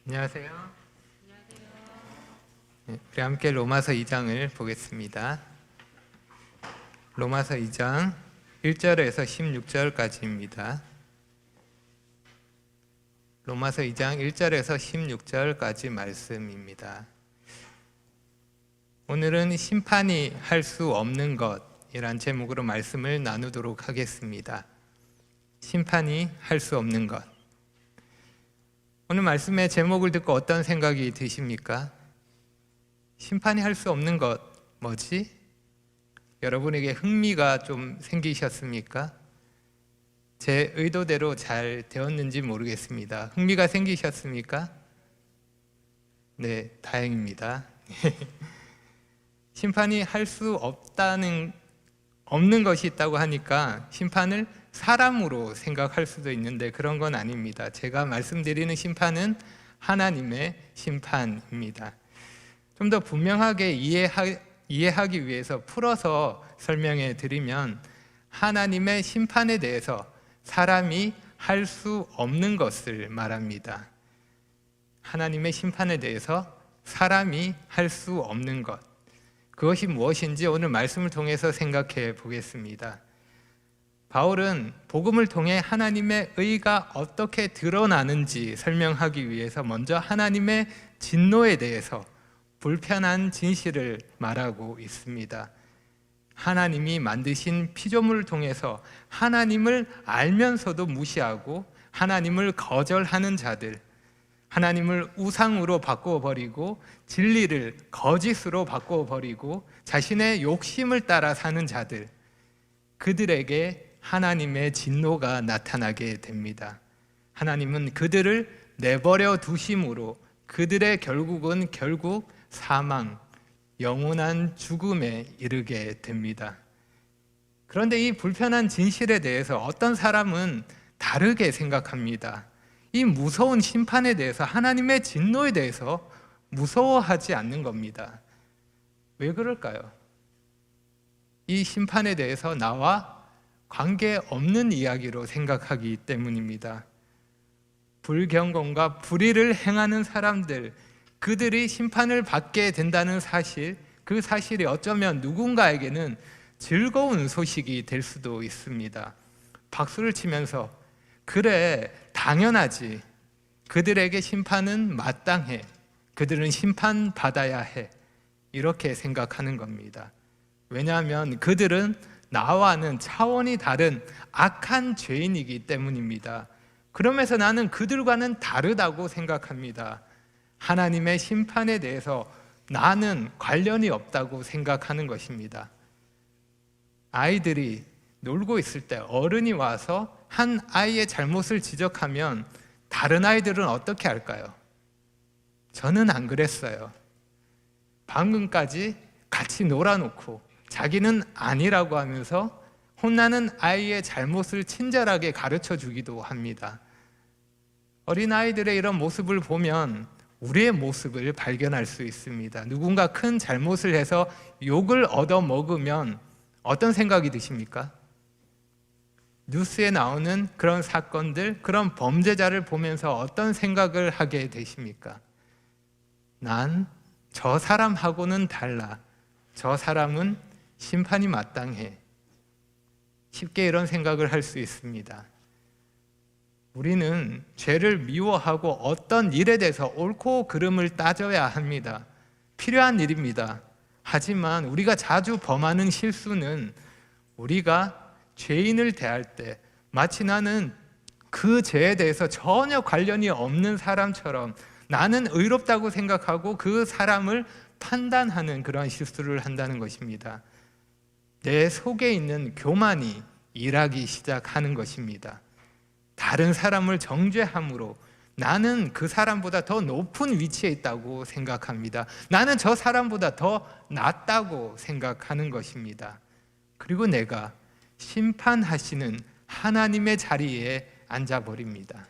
안녕하세요. 우리 함께 로마서 2장을 보겠습니다. 로마서 2장 1절에서 16절까지입니다. 로마서 2장 1절에서 16절까지 말씀입니다. 오늘은 심판이 할 수 없는 것이란 제목으로 말씀을 나누도록 하겠습니다. 심판이 할 수 없는 것. 오늘 말씀의 제목을 듣고 어떤 생각이 드십니까? 심판이 할 수 없는 것 뭐지? 여러분에게 흥미가 좀 생기셨습니까? 제 의도대로 잘 되었는지 모르겠습니다. 흥미가 생기셨습니까? 네, 다행입니다. 심판이 할 수 없는 것이 있다고 하니까 심판을 사람으로 생각할 수도 있는데 그런 건 아닙니다. 제가 말씀드리는 심판은 하나님의 심판입니다. 좀 더 분명하게 이해하기 위해서 풀어서 설명해 드리면 하나님의 심판에 대해서 사람이 할 수 없는 것을 말합니다. 하나님의 심판에 대해서 사람이 할 수 없는 것, 그것이 무엇인지 오늘 말씀을 통해서 생각해 보겠습니다. 바울은 복음을 통해 하나님의 의가 어떻게 드러나는지 설명하기 위해서 먼저 하나님의 진노에 대해서 불편한 진실을 말하고 있습니다. 하나님이 만드신 피조물을 통해서 하나님을 알면서도 무시하고 하나님을 거절하는 자들, 하나님을 우상으로 바꿔버리고 진리를 거짓으로 바꿔버리고 자신의 욕심을 따라 사는 자들, 그들에게 하나님의 진노가 나타나게 됩니다. 하나님은 그들을 내버려 두심으로 그들의 결국은 결국 사망, 영원한 죽음에 이르게 됩니다. 그런데 이 불편한 진실에 대해서 어떤 사람은 다르게 생각합니다. 이 무서운 심판에 대해서, 하나님의 진노에 대해서 무서워하지 않는 겁니다. 왜 그럴까요? 이 심판에 대해서 나와 관계없는 이야기로 생각하기 때문입니다. 불경건과 불의를 행하는 사람들, 그들이 심판을 받게 된다는 사실, 그 사실이 어쩌면 누군가에게는 즐거운 소식이 될 수도 있습니다. 박수를 치면서 그래, 당연하지. 그들에게 심판은 마땅해. 그들은 심판받아야 해. 이렇게 생각하는 겁니다. 왜냐하면 그들은 나와는 차원이 다른 악한 죄인이기 때문입니다. 그러면서 나는 그들과는 다르다고 생각합니다. 하나님의 심판에 대해서 나는 관련이 없다고 생각하는 것입니다. 아이들이 놀고 있을 때 어른이 와서 한 아이의 잘못을 지적하면 다른 아이들은 어떻게 할까요? 저는 안 그랬어요. 방금까지 같이 놀아놓고 자기는 아니라고 하면서 혼나는 아이의 잘못을 친절하게 가르쳐 주기도 합니다. 어린아이들의 이런 모습을 보면 우리의 모습을 발견할 수 있습니다. 누군가 큰 잘못을 해서 욕을 얻어먹으면 어떤 생각이 드십니까? 뉴스에 나오는 그런 사건들, 그런 범죄자를 보면서 어떤 생각을 하게 되십니까? 난 저 사람하고는 달라. 저 사람은 심판이 마땅해. 쉽게 이런 생각을 할 수 있습니다. 우리는 죄를 미워하고 어떤 일에 대해서 옳고 그름을 따져야 합니다. 필요한 일입니다. 하지만 우리가 자주 범하는 실수는 우리가 죄인을 대할 때 마치 나는 그 죄에 대해서 전혀 관련이 없는 사람처럼 나는 의롭다고 생각하고 그 사람을 판단하는 그런 실수를 한다는 것입니다. 내 속에 있는 교만이 일하기 시작하는 것입니다. 다른 사람을 정죄함으로 나는 그 사람보다 더 높은 위치에 있다고 생각합니다. 나는 저 사람보다 더 낫다고 생각하는 것입니다. 그리고 내가 심판하시는 하나님의 자리에 앉아버립니다.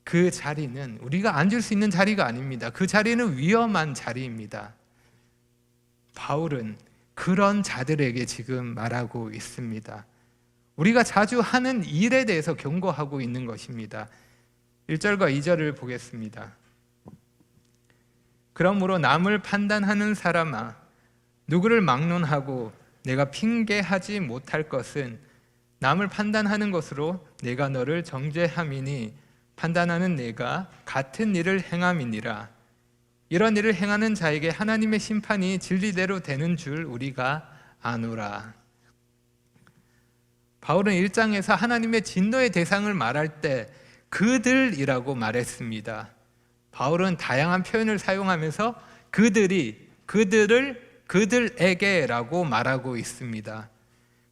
그 자리는 우리가 앉을 수 있는 자리가 아닙니다. 그 자리는 위험한 자리입니다. 바울은 그런 자들에게 지금 말하고 있습니다. 우리가 자주 하는 일에 대해서 경고하고 있는 것입니다. 1절과 2절을 보겠습니다. 그러므로 남을 판단하는 사람아, 누구를 막론하고 내가 핑계하지 못할 것은 남을 판단하는 것으로 내가 너를 정죄함이니 판단하는 내가 같은 일을 행함이니라. 이런 일을 행하는 자에게 하나님의 심판이 진리대로 되는 줄 우리가 아노라. 바울은 1장에서 하나님의 진노의 대상을 말할 때 그들이라고 말했습니다. 바울은 다양한 표현을 사용하면서 그들에게라고 말하고 있습니다.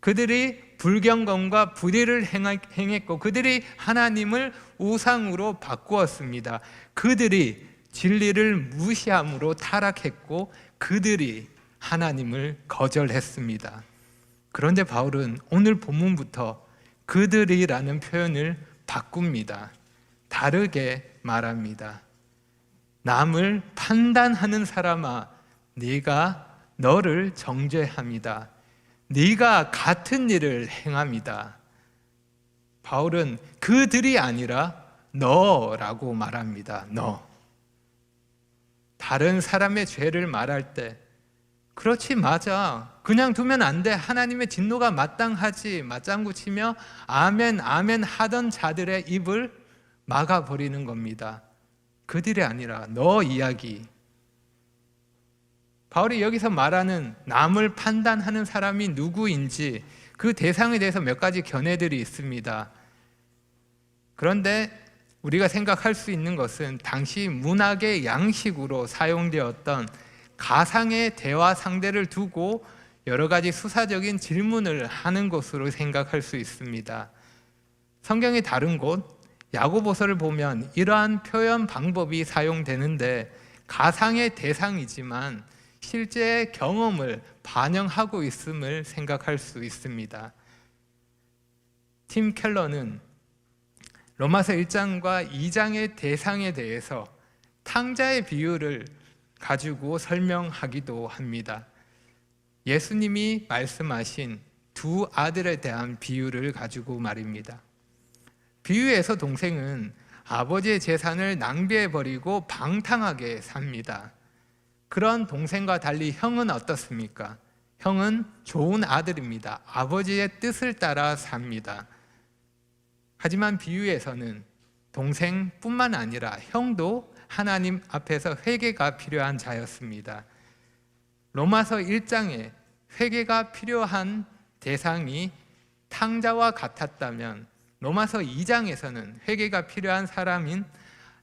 그들이 불경건과 불의를 행했고 그들이 하나님을 우상으로 바꾸었습니다. 그들이 진리를 무시함으로 타락했고 그들이 하나님을 거절했습니다. 그런데 바울은 오늘 본문부터 그들이라는 표현을 바꿉니다. 다르게 말합니다. 남을 판단하는 사람아, 네가 너를 정죄합니다. 네가 같은 일을 행합니다. 바울은 그들이 아니라 너라고 말합니다. 너. 다른 사람의 죄를 말할 때 그렇지, 맞아, 그냥 두면 안 돼, 하나님의 진노가 마땅하지, 맞장구 치며 아멘 아멘 하던 자들의 입을 막아버리는 겁니다. 그들이 아니라 너 이야기. 바울이 여기서 말하는 남을 판단하는 사람이 누구인지 그 대상에 대해서 몇 가지 견해들이 있습니다. 그런데 우리가 생각할 수 있는 것은 당시 문학의 양식으로 사용되었던 가상의 대화 상대를 두고 여러 가지 수사적인 질문을 하는 것으로 생각할 수 있습니다. 성경의 다른 곳 야고보서를 보면 이러한 표현 방법이 사용되는데 가상의 대상이지만 실제 경험을 반영하고 있음을 생각할 수 있습니다. 팀 켈러는 로마서 1장과 2장의 대상에 대해서 탕자의 비유를 가지고 설명하기도 합니다. 예수님이 말씀하신 두 아들에 대한 비유를 가지고 말입니다. 비유에서 동생은 아버지의 재산을 낭비해버리고 방탕하게 삽니다. 그런 동생과 달리 형은 어떻습니까? 형은 좋은 아들입니다. 아버지의 뜻을 따라 삽니다. 하지만 비유에서는 동생뿐만 아니라 형도 하나님 앞에서 회개가 필요한 자였습니다. 로마서 1장에 회개가 필요한 대상이 탕자와 같았다면 로마서 2장에서는 회개가 필요한 사람인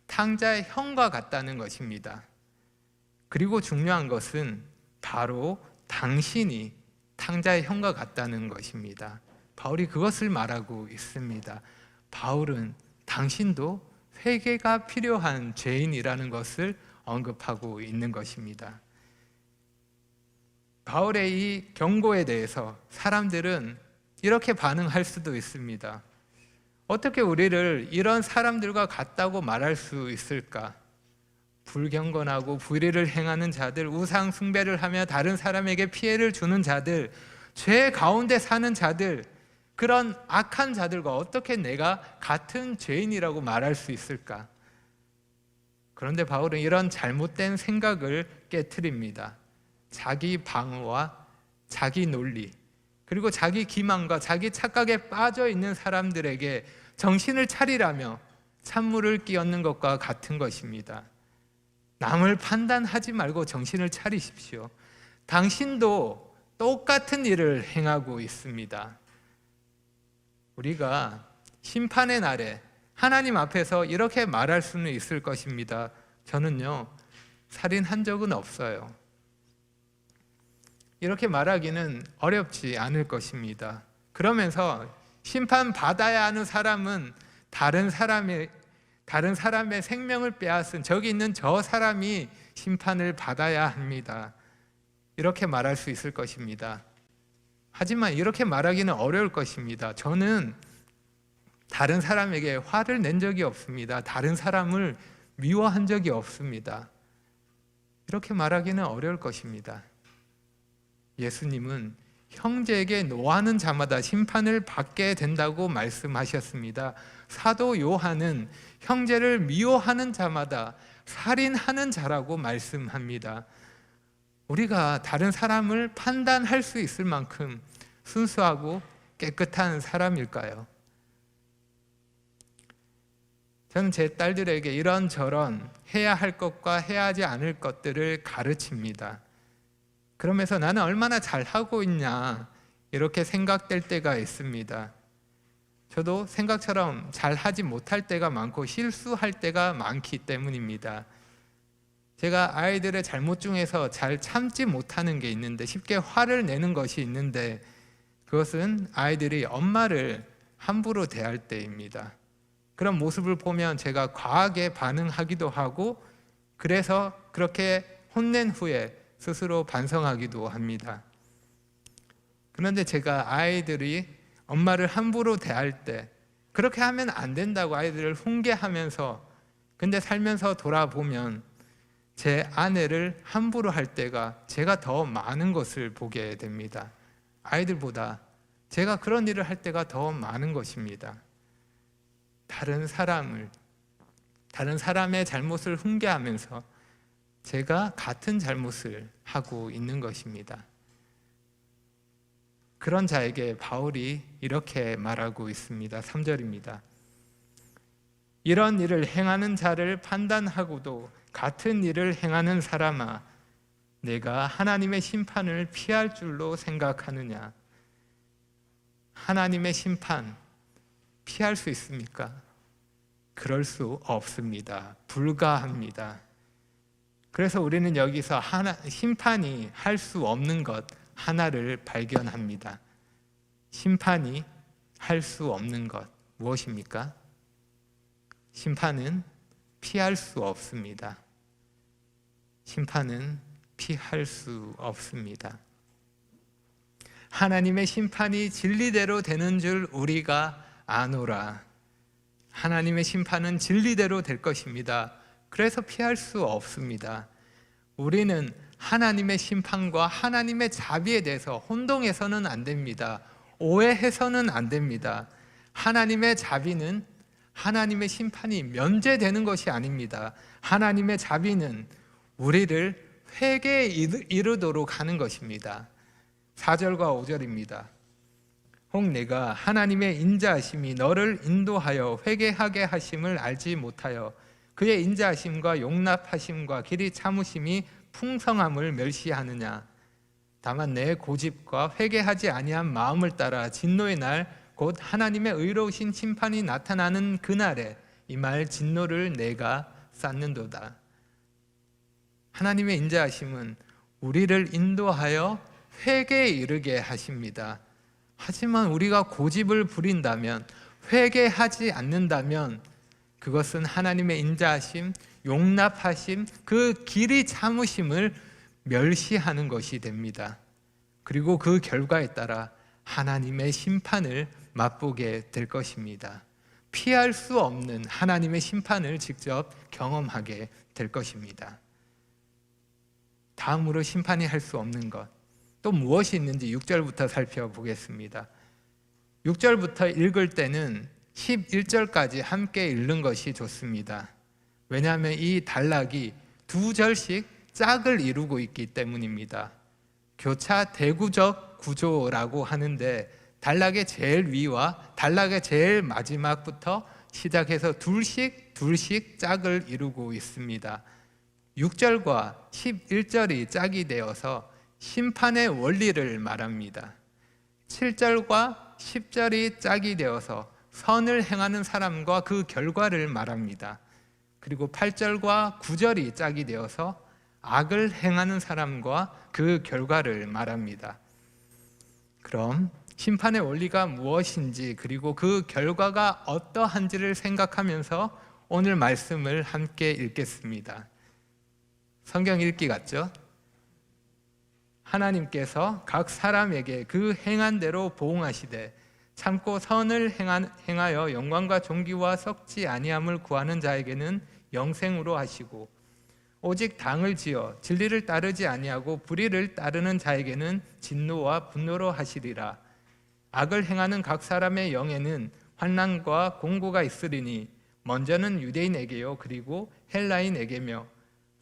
탕자의 형과 같다는 것입니다. 그리고 중요한 것은 바로 당신이 탕자의 형과 같다는 것입니다. 바울이 그것을 말하고 있습니다. 바울은 당신도 회개가 필요한 죄인이라는 것을 언급하고 있는 것입니다. 바울의 이 경고에 대해서 사람들은 이렇게 반응할 수도 있습니다. 어떻게 우리를 이런 사람들과 같다고 말할 수 있을까? 불경건하고 불의를 행하는 자들, 우상 숭배를 하며 다른 사람에게 피해를 주는 자들, 죄 가운데 사는 자들, 그런 악한 자들과 어떻게 내가 같은 죄인이라고 말할 수 있을까? 그런데 바울은 이런 잘못된 생각을 깨트립니다. 자기 방어와 자기 논리, 그리고 자기 기만과 자기 착각에 빠져 있는 사람들에게 정신을 차리라며 찬물을 끼얹는 것과 같은 것입니다. 남을 판단하지 말고 정신을 차리십시오. 당신도 똑같은 일을 행하고 있습니다. 우리가 심판의 날에 하나님 앞에서 이렇게 말할 수는 있을 것입니다. 저는요, 살인한 적은 없어요. 이렇게 말하기는 어렵지 않을 것입니다. 그러면서 심판받아야 하는 사람은 다른 사람의 생명을 빼앗은 저기 있는 저 사람이 심판을 받아야 합니다. 이렇게 말할 수 있을 것입니다. 하지만 이렇게 말하기는 어려울 것입니다. 저는 다른 사람에게 화를 낸 적이 없습니다. 다른 사람을 미워한 적이 없습니다. 이렇게 말하기는 어려울 것입니다. 예수님은 형제에게 노하는 자마다 심판을 받게 된다고 말씀하셨습니다. 사도 요한은 형제를 미워하는 자마다 살인하는 자라고 말씀합니다. 우리가 다른 사람을 판단할 수 있을 만큼 순수하고 깨끗한 사람일까요? 저는 제 딸들에게 이런저런 해야 할 것과 해야 하지 않을 것들을 가르칩니다. 그러면서 나는 얼마나 잘하고 있냐 이렇게 생각될 때가 있습니다. 저도 생각처럼 잘하지 못할 때가 많고 실수할 때가 많기 때문입니다. 제가 아이들의 잘못 중에서 잘 참지 못하는 게 있는데, 쉽게 화를 내는 것이 있는데, 그것은 아이들이 엄마를 함부로 대할 때입니다. 그런 모습을 보면 제가 과하게 반응하기도 하고, 그래서 그렇게 혼낸 후에 스스로 반성하기도 합니다. 그런데 제가 아이들이 엄마를 함부로 대할 때, 그렇게 하면 안 된다고 아이들을 훈계하면서, 근데 살면서 돌아보면 제 아내를 함부로 할 때가 제가 더 많은 것을 보게 됩니다. 아이들보다 제가 그런 일을 할 때가 더 많은 것입니다. 다른 사람의 잘못을 훈계하면서 제가 같은 잘못을 하고 있는 것입니다. 그런 자에게 바울이 이렇게 말하고 있습니다. 3절입니다. 이런 일을 행하는 자를 판단하고도 같은 일을 행하는 사람아, 내가 하나님의 심판을 피할 줄로 생각하느냐? 하나님의 심판 피할 수 있습니까? 그럴 수 없습니다. 불가합니다. 그래서 우리는 여기서 심판이 할 수 없는 것 하나를 발견합니다. 심판이 할 수 없는 것 무엇입니까? 심판은 피할 수 없습니다. 심판은 피할 수 없습니다. 하나님의 심판이 진리대로 되는 줄 우리가 아노라. 하나님의 심판은 진리대로 될 것입니다. 그래서 피할 수 없습니다. 우리는 하나님의 심판과 하나님의 자비에 대해서 혼동해서는 안 됩니다. 오해해서는 안 됩니다. 하나님의 자비는 하나님의 심판이 면제되는 것이 아닙니다. 하나님의 자비는 우리를 회개에 이르도록 하는 것입니다. 4절과 5절입니다. 혹 내가 하나님의 인자하심이 너를 인도하여 회개하게 하심을 알지 못하여 그의 인자하심과 용납하심과 길이 참으심이 풍성함을 멸시하느냐? 다만 내 고집과 회개하지 아니한 마음을 따라 진노의 날 곧 하나님의 의로우신 심판이 나타나는 그날에 이 말 진노를 내가 쌓는도다. 하나님의 인자하심은 우리를 인도하여 회개에 이르게 하십니다. 하지만 우리가 고집을 부린다면, 회개하지 않는다면 그것은 하나님의 인자하심, 용납하심, 그 길이 참으심을 멸시하는 것이 됩니다. 그리고 그 결과에 따라 하나님의 심판을 맛보게 될 것입니다. 피할 수 없는 하나님의 심판을 직접 경험하게 될 것입니다. 다음으로 심판이 할 수 없는 것, 또 무엇이 있는지 6절부터 살펴보겠습니다. 6절부터 읽을 때는 11절까지 함께 읽는 것이 좋습니다. 왜냐하면 이 단락이 2절씩 짝을 이루고 있기 때문입니다. 교차 대구적 구조라고 하는데, 단락의 제일 위와 단락의 제일 마지막부터 시작해서 둘씩 짝을 이루고 있습니다. 6절과 11절이 짝이 되어서 심판의 원리를 말합니다. 7절과 10절이 짝이 되어서 선을 행하는 사람과 그 결과를 말합니다. 그리고 8절과 9절이 짝이 되어서 악을 행하는 사람과 그 결과를 말합니다. 그럼 심판의 원리가 무엇인지, 그리고 그 결과가 어떠한지를 생각하면서 오늘 말씀을 함께 읽겠습니다. 성경 읽기 같죠? 하나님께서 각 사람에게 그 행한 대로 보응하시되 참고 선을 행하여 영광과 존귀와 썩지 아니함을 구하는 자에게는 영생으로 하시고, 오직 당을 지어 진리를 따르지 아니하고 불의를 따르는 자에게는 진노와 분노로 하시리라. 악을 행하는 각 사람의 영에는 환난과 공고가 있으리니 먼저는 유대인에게요 그리고 헬라인에게며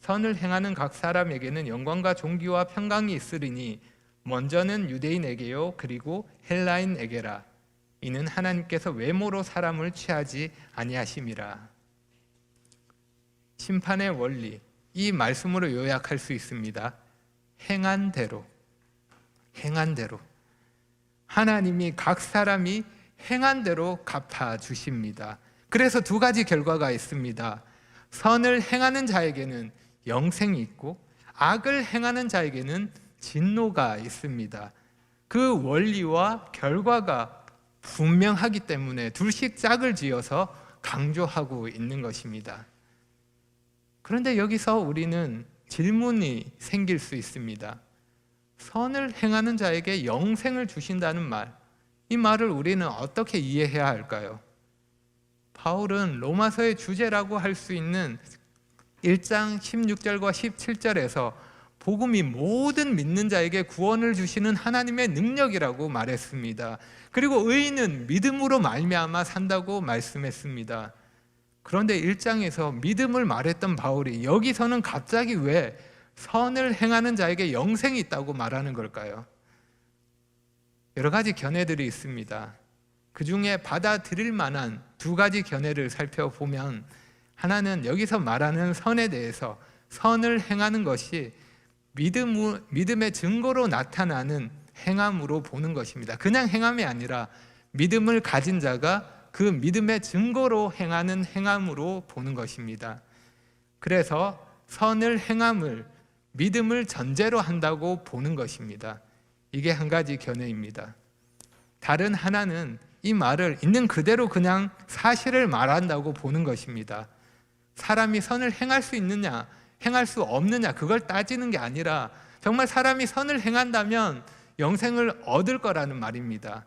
선을 행하는 각 사람에게는 영광과 존귀와 평강이 있으리니 먼저는 유대인에게요 그리고 헬라인에게라. 이는 하나님께서 외모로 사람을 취하지 아니하심이라. 심판의 원리, 이 말씀으로 요약할 수 있습니다. 행한 대로, 행한 대로. 하나님이 각 사람이 행한 대로 갚아주십니다. 그래서 두 가지 결과가 있습니다. 선을 행하는 자에게는 영생이 있고 악을 행하는 자에게는 진노가 있습니다. 그 원리와 결과가 분명하기 때문에 둘씩 짝을 지어서 강조하고 있는 것입니다. 그런데 여기서 우리는 질문이 생길 수 있습니다. 선을 행하는 자에게 영생을 주신다는 말, 이 말을 우리는 어떻게 이해해야 할까요? 바울은 로마서의 주제라고 할 수 있는 1장 16절과 17절에서 복음이 모든 믿는 자에게 구원을 주시는 하나님의 능력이라고 말했습니다. 그리고 의인은 믿음으로 말미암아 산다고 말씀했습니다. 그런데 1장에서 믿음을 말했던 바울이 여기서는 갑자기 왜 선을 행하는 자에게 영생이 있다고 말하는 걸까요? 여러 가지 견해들이 있습니다. 그 중에 받아들일 만한 두 가지 견해를 살펴보면, 하나는 여기서 말하는 선에 대해서 선을 행하는 것이 믿음의 증거로 나타나는 행함으로 보는 것입니다. 그냥 행함이 아니라 믿음을 가진 자가 그 믿음의 증거로 행하는 행함으로 보는 것입니다. 그래서 선을 행함을 믿음을 전제로 한다고 보는 것입니다. 이게 한 가지 견해입니다. 다른 하나는 이 말을 있는 그대로 그냥 사실을 말한다고 보는 것입니다. 사람이 선을 행할 수 있느냐, 행할 수 없느냐, 그걸 따지는 게 아니라 정말 사람이 선을 행한다면 영생을 얻을 거라는 말입니다.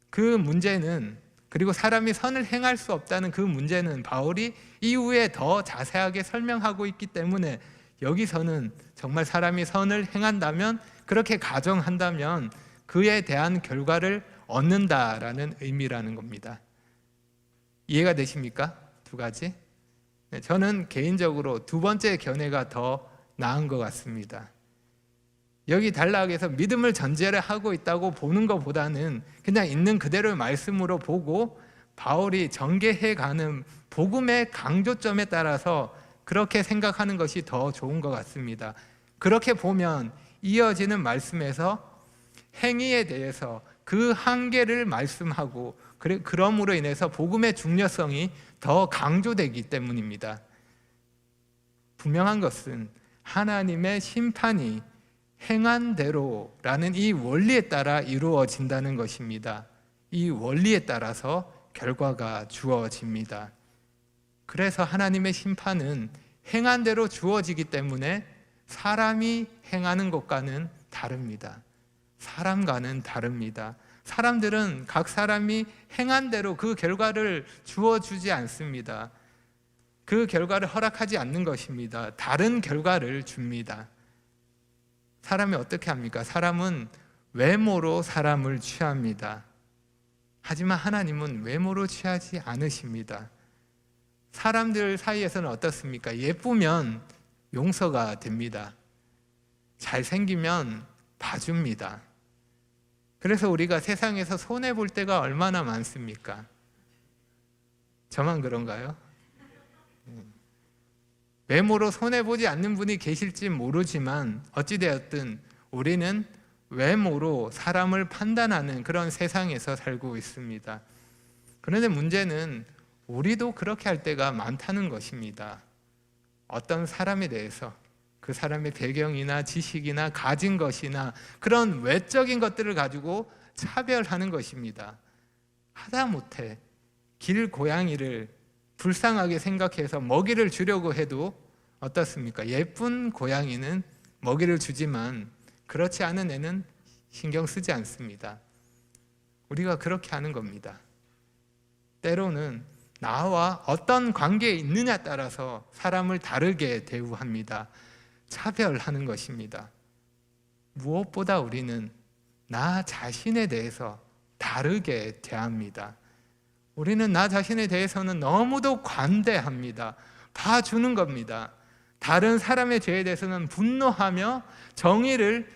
그 문제는, 그리고 사람이 선을 행할 수 없다는 그 문제는 바울이 이후에 더 자세하게 설명하고 있기 때문에 여기서는 정말 사람이 선을 행한다면, 그렇게 가정한다면 그에 대한 결과를 얻는다라는 의미라는 겁니다. 이해가 되십니까? 두 가지? 네, 저는 개인적으로 두 번째 견해가 더 나은 것 같습니다. 여기 단락에서 믿음을 전제를 하고 있다고 보는 것보다는 그냥 있는 그대로의 말씀으로 보고 바울이 전개해가는 복음의 강조점에 따라서 그렇게 생각하는 것이 더 좋은 것 같습니다. 그렇게 보면 이어지는 말씀에서 행위에 대해서 그 한계를 말씀하고, 그러므로 인해서 복음의 중요성이 더 강조되기 때문입니다. 분명한 것은 하나님의 심판이 행한 대로라는 이 원리에 따라 이루어진다는 것입니다. 이 원리에 따라서 결과가 주어집니다. 그래서 하나님의 심판은 행한 대로 주어지기 때문에 사람이 행하는 것과는 다릅니다. 사람과는 다릅니다. 사람들은 각 사람이 행한 대로 그 결과를 주어주지 않습니다. 그 결과를 허락하지 않는 것입니다. 다른 결과를 줍니다. 사람이 어떻게 합니까? 사람은 외모로 사람을 취합니다. 하지만 하나님은 외모로 취하지 않으십니다. 사람들 사이에서는 어떻습니까? 예쁘면 용서가 됩니다. 잘생기면 봐줍니다. 그래서 우리가 세상에서 손해볼 때가 얼마나 많습니까? 저만 그런가요? 외모로 손해보지 않는 분이 계실지 모르지만 어찌되었든 우리는 외모로 사람을 판단하는 그런 세상에서 살고 있습니다. 그런데 문제는 우리도 그렇게 할 때가 많다는 것입니다. 어떤 사람에 대해서 그 사람의 배경이나 지식이나 가진 것이나 그런 외적인 것들을 가지고 차별하는 것입니다. 하다못해 길고양이를 불쌍하게 생각해서 먹이를 주려고 해도 어떻습니까? 예쁜 고양이는 먹이를 주지만 그렇지 않은 애는 신경 쓰지 않습니다. 우리가 그렇게 하는 겁니다. 때로는 나와 어떤 관계에 있느냐에 따라서 사람을 다르게 대우합니다. 차별하는 것입니다. 무엇보다 우리는 나 자신에 대해서 다르게 대합니다. 우리는 나 자신에 대해서는 너무도 관대합니다. 봐주는 겁니다. 다른 사람의 죄에 대해서는 분노하며 정의를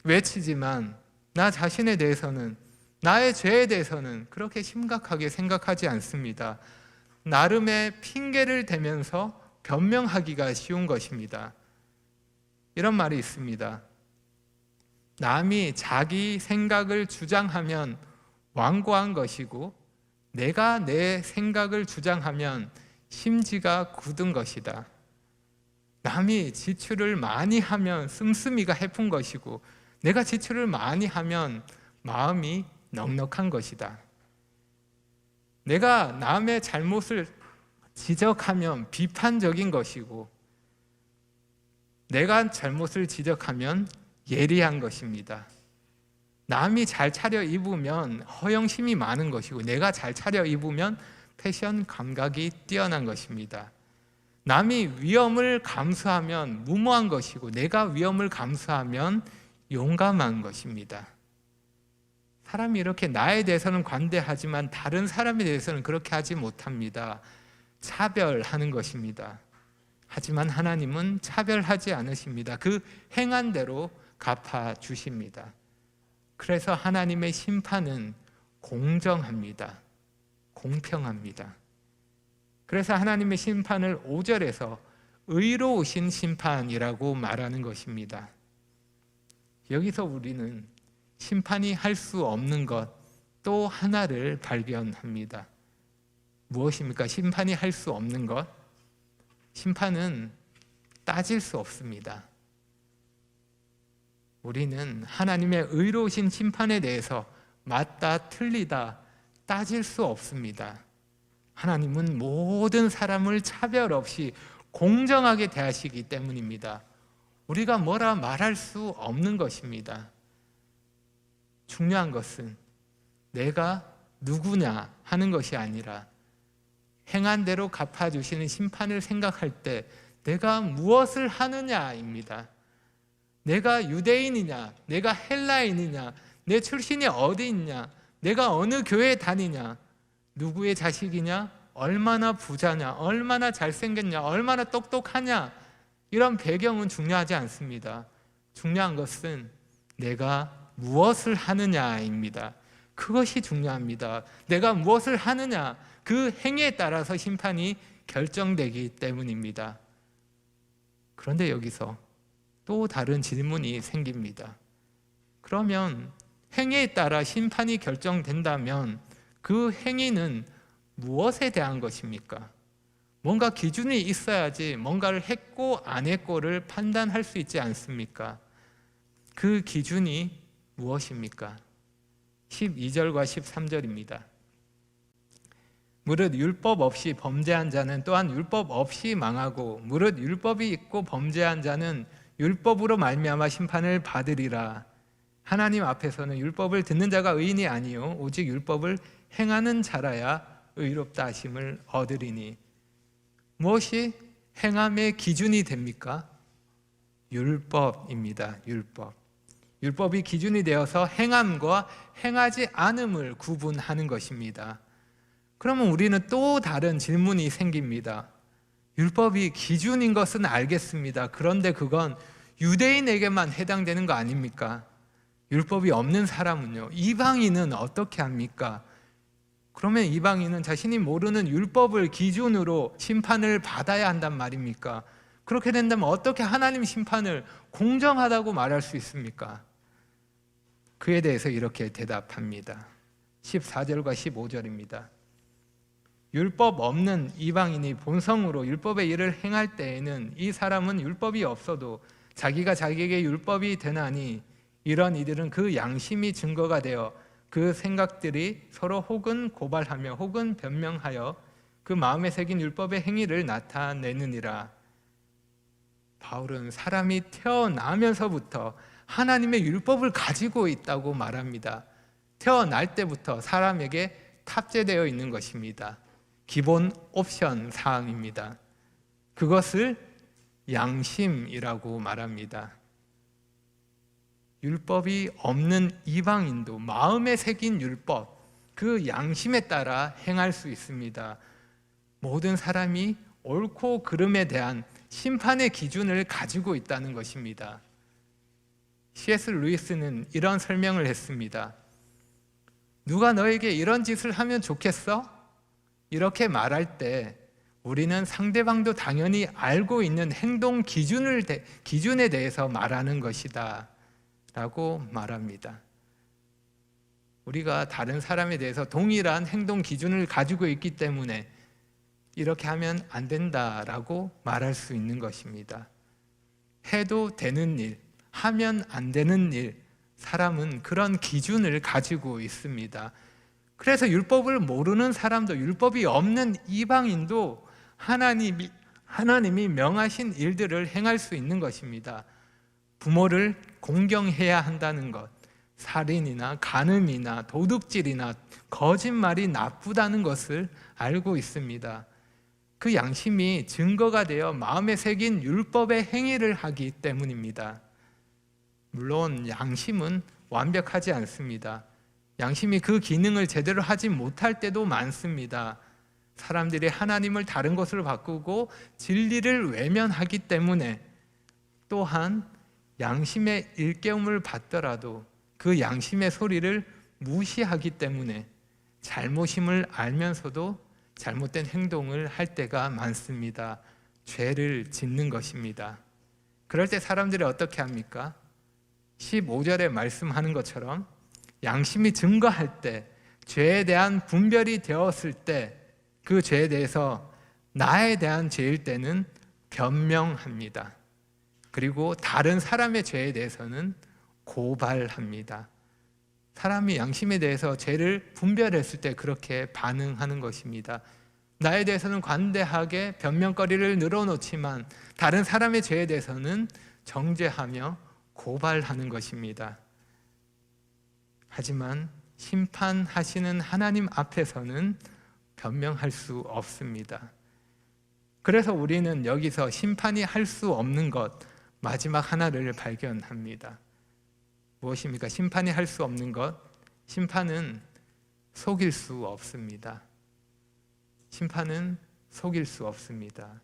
외치지만 나 자신에 대해서는, 나의 죄에 대해서는 그렇게 심각하게 생각하지 않습니다. 나름의 핑계를 대면서 변명하기가 쉬운 것입니다. 이런 말이 있습니다. 남이 자기 생각을 주장하면 완고한 것이고 내가 내 생각을 주장하면 심지가 굳은 것이다. 남이 지출을 많이 하면 씀씀이가 해픈 것이고 내가 지출을 많이 하면 마음이 넉넉한 것이다. 내가 남의 잘못을 지적하면 비판적인 것이고 내가 잘못을 지적하면 예리한 것입니다. 남이 잘 차려입으면 허영심이 많은 것이고 내가 잘 차려입으면 패션 감각이 뛰어난 것입니다. 남이 위험을 감수하면 무모한 것이고 내가 위험을 감수하면 용감한 것입니다. 사람이 이렇게 나에 대해서는 관대하지만 다른 사람에 대해서는 그렇게 하지 못합니다. 차별하는 것입니다. 하지만 하나님은 차별하지 않으십니다. 그 행한 대로 갚아주십니다. 그래서 하나님의 심판은 공정합니다. 공평합니다. 그래서 하나님의 심판을 5절에서 의로우신 심판이라고 말하는 것입니다. 여기서 우리는 심판이 할 수 없는 것 또 하나를 발견합니다. 무엇입니까? 심판이 할 수 없는 것. 심판은 따질 수 없습니다. 우리는 하나님의 의로우신 심판에 대해서 맞다 틀리다 따질 수 없습니다. 하나님은 모든 사람을 차별 없이 공정하게 대하시기 때문입니다. 우리가 뭐라 말할 수 없는 것입니다. 중요한 것은 내가 누구냐 하는 것이 아니라 행한 대로 갚아주시는 심판을 생각할 때 내가 무엇을 하느냐입니다. 내가 유대인이냐, 내가 헬라인이냐, 내 출신이 어디 있냐, 내가 어느 교회에 다니냐, 누구의 자식이냐, 얼마나 부자냐, 얼마나 잘생겼냐, 얼마나 똑똑하냐, 이런 배경은 중요하지 않습니다. 중요한 것은 내가 무엇을 하느냐입니다. 그것이 중요합니다. 내가 무엇을 하느냐, 그 행위에 따라서 심판이 결정되기 때문입니다. 그런데 여기서 또 다른 질문이 생깁니다. 그러면 행위에 따라 심판이 결정된다면 그 행위는 무엇에 대한 것입니까? 뭔가 기준이 있어야지 뭔가를 했고 안 했고를 판단할 수 있지 않습니까? 그 기준이 무엇입니까? 12절과 13절입니다. 무릇 율법 없이 범죄한 자는 또한 율법 없이 망하고 무릇 율법이 있고 범죄한 자는 율법으로 말미암아 심판을 받으리라. 하나님 앞에서는 율법을 듣는 자가 의인이 아니요 오직 율법을 행하는 자라야 의롭다 하심을 얻으리니. 무엇이 행함의 기준이 됩니까? 율법입니다. 율법이 기준이 되어서 행함과 행하지 않음을 구분하는 것입니다. 그러면 우리는 또 다른 질문이 생깁니다. 율법이 기준인 것은 알겠습니다. 그런데 그건 유대인에게만 해당되는 거 아닙니까? 율법이 없는 사람은요, 이방인은 어떻게 합니까? 그러면 이방인은 자신이 모르는 율법을 기준으로 심판을 받아야 한단 말입니까? 그렇게 된다면 어떻게 하나님 심판을 공정하다고 말할 수 있습니까? 그에 대해서 이렇게 대답합니다. 14절과 15절입니다. 율법 없는 이방인이 본성으로 율법의 일을 행할 때에는 이 사람은 율법이 없어도 자기가 자기에게 율법이 되나니 이런 이들은 그 양심이 증거가 되어 그 생각들이 서로 혹은 고발하며 혹은 변명하여 그 마음에 새긴 율법의 행위를 나타내느니라. 바울은 사람이 태어나면서부터 하나님의 율법을 가지고 있다고 말합니다. 태어날 때부터 사람에게 탑재되어 있는 것입니다. 기본 옵션 사항입니다. 그것을 양심이라고 말합니다. 율법이 없는 이방인도 마음에 새긴 율법, 그 양심에 따라 행할 수 있습니다. 모든 사람이 옳고 그름에 대한 심판의 기준을 가지고 있다는 것입니다. C.S. 루이스는 이런 설명을 했습니다. 누가 너에게 이런 짓을 하면 좋겠어? 이렇게 말할 때 우리는 상대방도 당연히 알고 있는 행동 기준에 대해서 말하는 것이다 라고 말합니다. 우리가 다른 사람에 대해서 동일한 행동 기준을 가지고 있기 때문에 이렇게 하면 안 된다라고 말할 수 있는 것입니다. 해도 되는 일, 하면 안 되는 일, 사람은 그런 기준을 가지고 있습니다. 그래서 율법을 모르는 사람도, 율법이 없는 이방인도 하나님이 명하신 일들을 행할 수 있는 것입니다. 부모를 공경해야 한다는 것, 살인이나 간음이나 도둑질이나 거짓말이 나쁘다는 것을 알고 있습니다. 그 양심이 증거가 되어 마음에 새긴 율법의 행위를 하기 때문입니다. 물론 양심은 완벽하지 않습니다. 양심이 그 기능을 제대로 하지 못할 때도 많습니다. 사람들이 하나님을 다른 것으로 바꾸고 진리를 외면하기 때문에, 또한 양심의 일깨움을 받더라도 그 양심의 소리를 무시하기 때문에 잘못임을 알면서도 잘못된 행동을 할 때가 많습니다. 죄를 짓는 것입니다. 그럴 때 사람들이 어떻게 합니까? 15절에 말씀하는 것처럼 양심이 증거할 때, 죄에 대한 분별이 되었을 때, 그 죄에 대해서 나에 대한 죄일 때는 변명합니다. 그리고 다른 사람의 죄에 대해서는 고발합니다. 사람이 양심에 대해서 죄를 분별했을 때 그렇게 반응하는 것입니다. 나에 대해서는 관대하게 변명거리를 늘어놓지만 다른 사람의 죄에 대해서는 정죄하며 고발하는 것입니다. 하지만 심판하시는 하나님 앞에서는 변명할 수 없습니다. 그래서 우리는 여기서 심판이 할 수 없는 것, 마지막 하나를 발견합니다. 무엇입니까? 심판이 할 수 없는 것, 심판은 속일 수 없습니다. 심판은 속일 수 없습니다.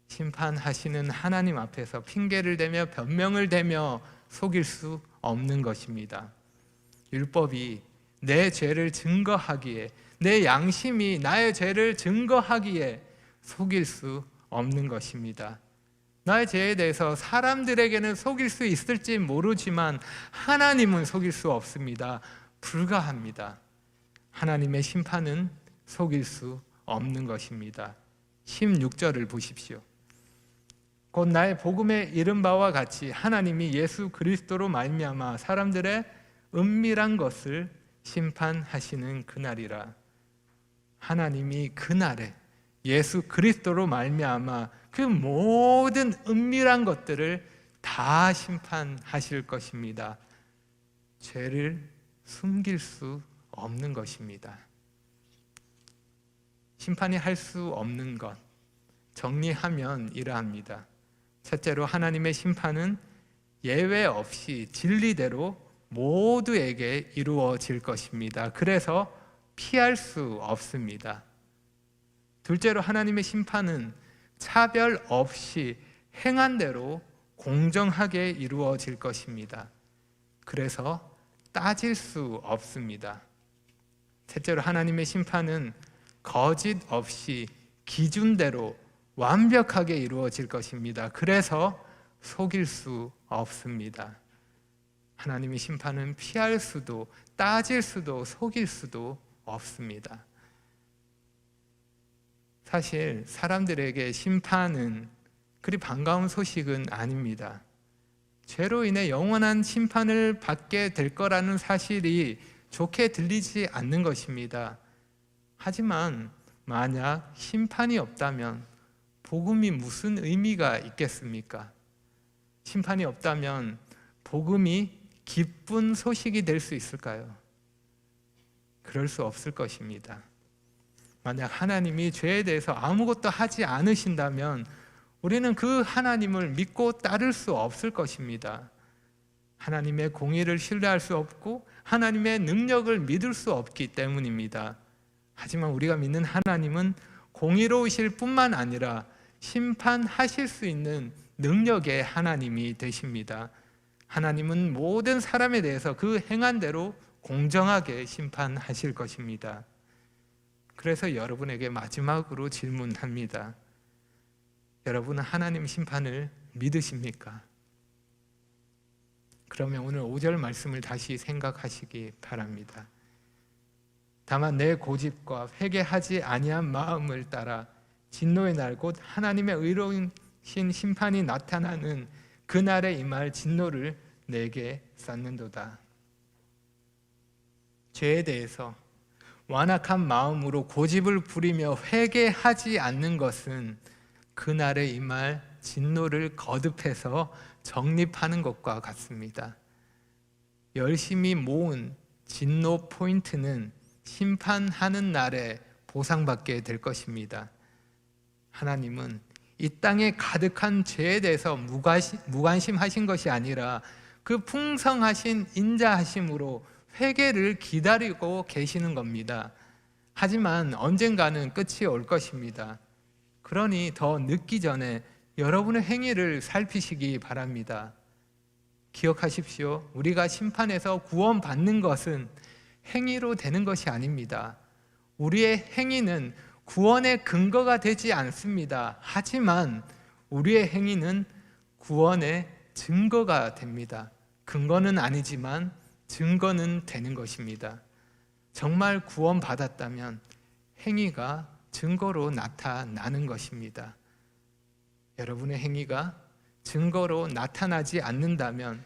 심판하시는 하나님 앞에서 핑계를 대며 변명을 대며 속일 수 없는 것입니다. 율법이 내 죄를 증거하기에, 내 양심이 나의 죄를 증거하기에 속일 수 없는 것입니다. 나의 죄에 대해서 사람들에게는 속일 수 있을지 모르지만 하나님은 속일 수 없습니다. 불가합니다. 하나님의 심판은 속일 수 없는 것입니다. 16절을 보십시오. 곧 나의 복음에 이른 바와 같이 하나님이 예수 그리스도로 말미암아 사람들의 은밀한 것을 심판하시는 그날이라. 하나님이 그날에 예수 그리스도로 말미암아 그 모든 은밀한 것들을 다 심판하실 것입니다. 죄를 숨길 수 없는 것입니다. 심판이 할 수 없는 것, 정리하면 이러합니다. 첫째로 하나님의 심판은 예외 없이 진리대로 모두에게 이루어질 것입니다. 그래서 피할 수 없습니다. 둘째로 하나님의 심판은 차별 없이 행한 대로 공정하게 이루어질 것입니다. 그래서 따질 수 없습니다. 셋째로 하나님의 심판은 거짓 없이 기준대로 완벽하게 이루어질 것입니다. 그래서 속일 수 없습니다. 하나님의 심판은 피할 수도, 따질 수도, 속일 수도 없습니다. 사실 사람들에게 심판은 그리 반가운 소식은 아닙니다. 죄로 인해 영원한 심판을 받게 될 거라는 사실이 좋게 들리지 않는 것입니다. 하지만 만약 심판이 없다면 복음이 무슨 의미가 있겠습니까? 심판이 없다면 복음이 기쁜 소식이 될 수 있을까요? 그럴 수 없을 것입니다. 만약 하나님이 죄에 대해서 아무것도 하지 않으신다면 우리는 그 하나님을 믿고 따를 수 없을 것입니다. 하나님의 공의를 신뢰할 수 없고 하나님의 능력을 믿을 수 없기 때문입니다. 하지만 우리가 믿는 하나님은 공의로우실 뿐만 아니라 심판하실 수 있는 능력의 하나님이 되십니다. 하나님은 모든 사람에 대해서 그 행한 대로 공정하게 심판하실 것입니다. 그래서 여러분에게 마지막으로 질문합니다. 여러분은 하나님 심판을 믿으십니까? 그러면 오늘 5절 말씀을 다시 생각하시기 바랍니다. 다만 내 고집과 회개하지 아니한 마음을 따라 진노의 날 곧 하나님의 의로우신 심판이 나타나는 그날에 임할 진노를 내게 쌓는도다. 죄에 대해서 완악한 마음으로 고집을 부리며 회개하지 않는 것은 그날에 임할 진노를 거듭해서 정립하는 것과 같습니다. 열심히 모은 진노 포인트는 심판하는 날에 보상받게 될 것입니다. 하나님은 이 땅에 가득한 죄에 대해서 무관심하신 것이 아니라 그 풍성하신 인자하심으로 회개를 기다리고 계시는 겁니다. 하지만 언젠가는 끝이 올 것입니다. 그러니 더 늦기 전에 여러분의 행위를 살피시기 바랍니다. 기억하십시오. 우리가 심판에서 구원받는 것은 행위로 되는 것이 아닙니다. 우리의 행위는 구원의 근거가 되지 않습니다. 하지만 우리의 행위는 구원의 증거가 됩니다. 근거는 아니지만 증거는 되는 것입니다. 정말 구원받았다면 행위가 증거로 나타나는 것입니다. 여러분의 행위가 증거로 나타나지 않는다면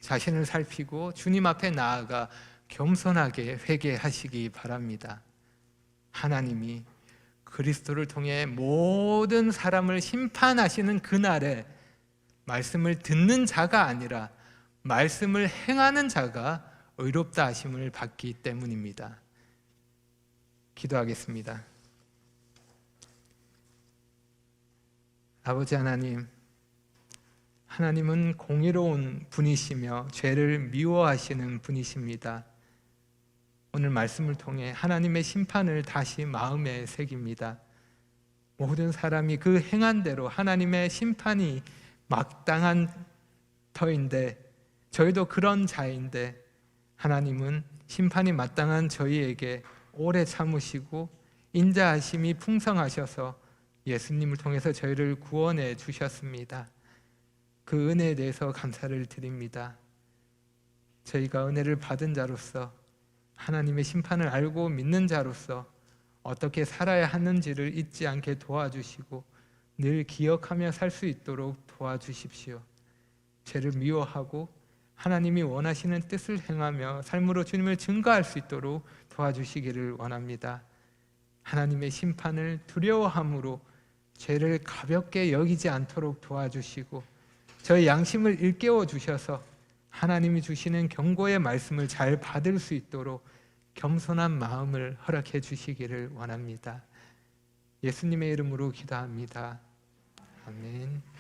자신을 살피고 주님 앞에 나아가 겸손하게 회개하시기 바랍니다. 하나님이 그리스도를 통해 모든 사람을 심판하시는 그날에 말씀을 듣는 자가 아니라 말씀을 행하는 자가 의롭다 하심을 받기 때문입니다. 기도하겠습니다. 아버지 하나님, 하나님은 공의로운 분이시며 죄를 미워하시는 분이십니다. 오늘 말씀을 통해 하나님의 심판을 다시 마음에 새깁니다. 모든 사람이 그 행한 대로 하나님의 심판이 마땅한 터인데 저희도 그런 자인데 하나님은 심판이 마땅한 저희에게 오래 참으시고 인자하심이 풍성하셔서 예수님을 통해서 저희를 구원해 주셨습니다. 그 은혜에 대해서 감사를 드립니다. 저희가 은혜를 받은 자로서 하나님의 심판을 알고 믿는 자로서 어떻게 살아야 하는지를 잊지 않게 도와주시고 늘 기억하며 살 수 있도록 도와주십시오. 죄를 미워하고 하나님이 원하시는 뜻을 행하며 삶으로 주님을 증거할 수 있도록 도와주시기를 원합니다. 하나님의 심판을 두려워함으로 죄를 가볍게 여기지 않도록 도와주시고 저희 양심을 일깨워 주셔서 하나님이 주시는 경고의 말씀을 잘 받을 수 있도록 겸손한 마음을 허락해 주시기를 원합니다. 예수님의 이름으로 기도합니다. 아멘.